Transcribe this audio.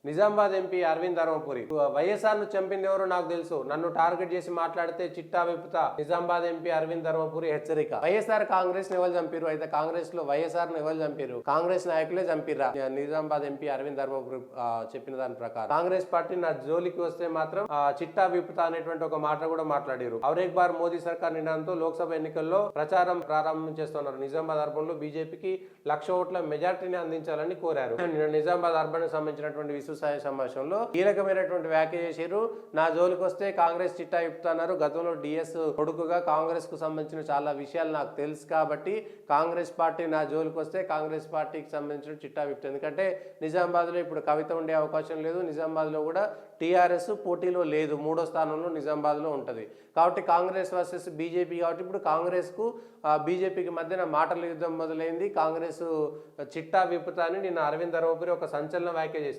Nizamabad MP Arvind Dharmapuri YSR ను చంపింది ఎవరో నాకు తెలుసు, నన్ను టార్గెట్ చేసి మాట్లాడితే చిట్టా విప్పుతా. నిజామాబాద్ ఎంపీ అరవింద్ ధర్మపురి హెచ్చరిక. వైఎస్ఆర్ కాంగ్రెస్ ని ఎవరు చంపారు? అయితే కాంగ్రెస్ లో వైఎస్ఆర్ ను ఎవరు చంపారు? కాంగ్రెస్ నాయకులే చంపిరా. నిజామాబాద్ ఎంపీ అరవింద్ ధర్మపురి చెప్పిన దాని ప్రకారం కాంగ్రెస్ పార్టీ నా జోలికి వస్తే మాత్రం చిట్టా విప్పుతా అనేటువంటి ఒక మాట కూడా మాట్లాడారు. ఔరేక్ బార్ మోదీ సర్కార్ నిర్ణయంతో లోక్సభ ఎన్నికల్లో ప్రచారం ప్రారంభం చేస్తున్నారు. నిజామాబాద్ అర్బన్ లో బీజేపీకి 1,00,000 ఓట్ల మెజార్టీని అందించాలని కోరారు. నిజామాబాద్ అర్బన్ సంబంధించినటువంటి సమావేశంలో కీలకమైనటువంటి వ్యాఖ్య చేశారు. నా జోలికి వస్తే కాంగ్రెస్ చిట్టా ఇప్పుతున్నారు. గతంలో డిఎస్ కొడుకుగా కాంగ్రెస్ కు సంబంధించిన చాలా విషయాలు నాకు తెలుసు కాబట్టి కాంగ్రెస్ పార్టీ నా జోలికి వస్తే కాంగ్రెస్ పార్టీకి సంబంధించిన చిట్టా విప్పుతుంది. ఎందుకంటే నిజామాబాద్ లో ఇప్పుడు కవిత ఉండే అవకాశం లేదు. నిజామాబాద్ లో కూడా టీఆర్ఎస్ పోటీలో లేదు, 3వ స్థానంలో నిజామాబాద్ లో ఉంటది. కాబట్టి కాంగ్రెస్ వర్సెస్ బీజేపీ కాబట్టి ఇప్పుడు కాంగ్రెస్ కు బీజేపీకి మధ్యన మాటల యుద్ధం మొదలైంది. కాంగ్రెస్ చిట్టా విప్పుతా అని నిన్న అరవింద్ ధర్మపురి ఒక సంచలన వ్యాఖ్య చేసింది.